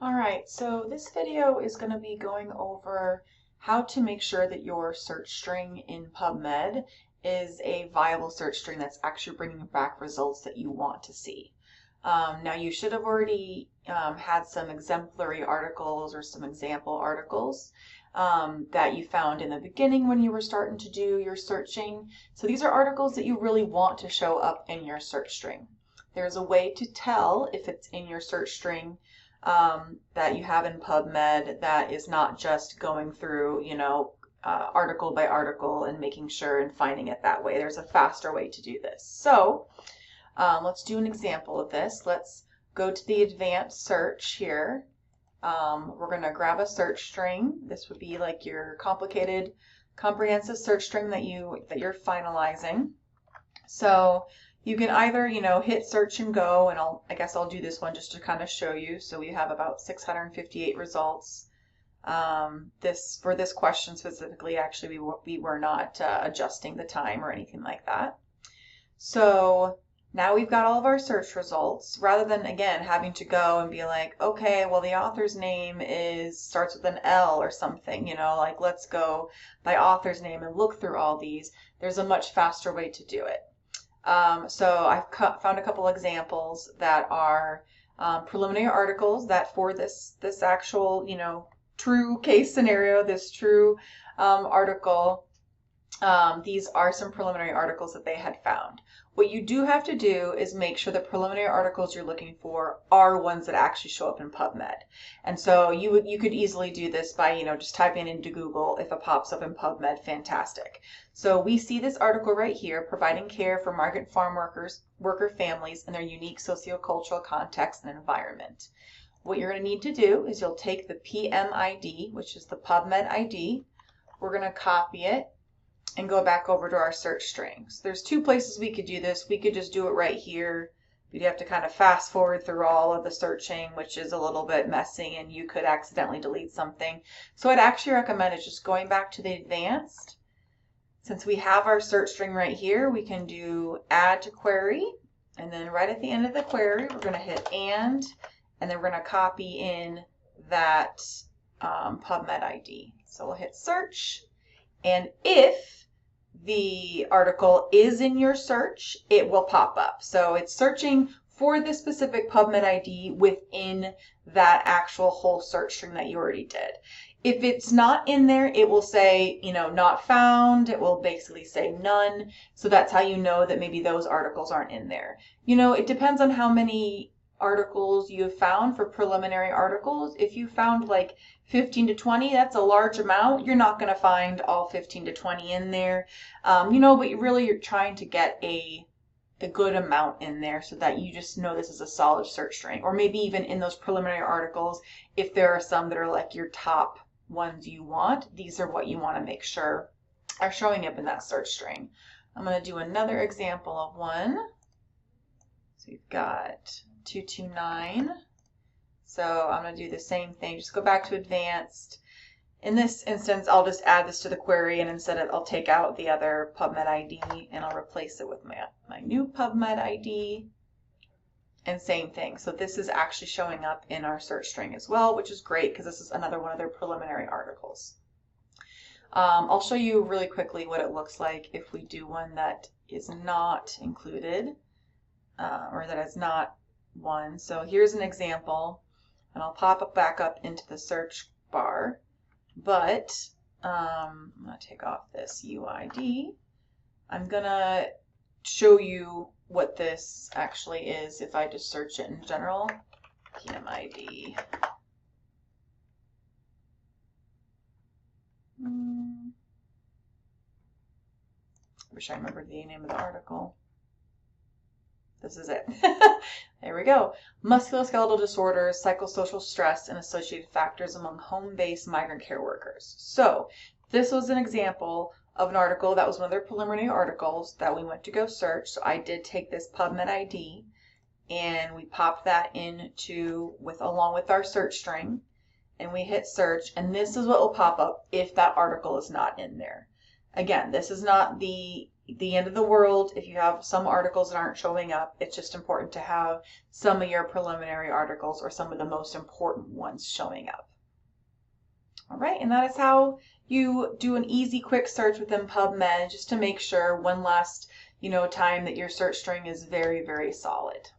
All right, so this video is going to be going over how to make sure that your search string in PubMed is a viable search string that's actually bringing back results that you want to see. Now, you should have already had some exemplary articles or some example articles that you found in the beginning when you were starting to do your searching. So these are articles that you really want to show up in your search string. There's a way to tell if it's in your search string that you have in PubMed that is not just going through, article by article and making sure and finding it that way. There's a faster way to do this. So let's do an example of this. Let's go to the advanced search here. We're going to grab a search string. This would be like your complicated, comprehensive search string that you're finalizing. So you can either, hit search and go, and I guess I'll do this one just to kind of show you. So we have about 658 results. For this question specifically, actually, we were not adjusting the time or anything like that. So now we've got all of our search results. Rather than, again, having to go and be like, okay, well, the author's name starts with an L or something, like let's go by author's name and look through all these. There's a much faster way to do it. So I've found a couple examples that are preliminary articles that for this actual, true case scenario, this true article, these are some preliminary articles that they had found. What you do have to do is make sure the preliminary articles you're looking for are ones that actually show up in PubMed. And so you could easily do this by, just typing into Google. If it pops up in PubMed, fantastic. So we see this article right here, providing care for migrant farm worker families in their unique sociocultural context and environment. What you're going to need to do is you'll take the PMID, which is the PubMed ID. We're going to copy it and go back over to our search strings. There's two places we could do this. We could just do it right here. You'd have to kind of fast forward through all of the searching, which is a little bit messy, and you could accidentally delete something. So I'd actually recommend is just going back to the advanced. Since we have our search string right here, we can do add to query, and then right at the end of the query, we're going to hit and then we're going to copy in that PubMed ID. So we'll hit search, and if the article is in your search, it will pop up. So it's searching for the specific PubMed ID within that actual whole search string that you already did. If it's not in there, it will say, not found. It will basically say none. So that's how you know that maybe those articles aren't in there. It depends on how many articles you have found for preliminary articles. If you found like 15 to 20, that's a large amount. You're not going to find all 15 to 20 in there. But you're trying to get a good amount in there so that you just know this is a solid search string. Or maybe even in those preliminary articles, if there are some that are like your top ones you want, these are what you want to make sure are showing up in that search string. I'm going to do another example of one. So we've got 229. So I'm going to do the same thing. Just go back to advanced. In this instance, I'll just add this to the query, and instead I'll take out the other PubMed ID and I'll replace it with my new PubMed ID. And same thing. So this is actually showing up in our search string as well, which is great because this is another one of their preliminary articles. I'll show you really quickly what it looks like if we do one that is not included or that is not one. So here's an example, and I'll pop it back up into the search bar. But I'm going to take off this UID. I'm going to show you what this actually is if I just search it in general. PMID. Wish I remembered the name of the article. This is it. There we go. Musculoskeletal disorders, psychosocial stress, and associated factors among home-based migrant care workers. So this was an example of an article that was one of their preliminary articles that we went to go search. So I did take this PubMed ID and we popped that along with our search string, and we hit search, and this is what will pop up if that article is not in there. Again, this is not the the end of the world if you have some articles that aren't showing up. It's just important to have some of your preliminary articles or some of the most important ones showing up. All right, and that is how you do an easy, quick search within PubMed, just to make sure one last, time that your search string is very, very solid.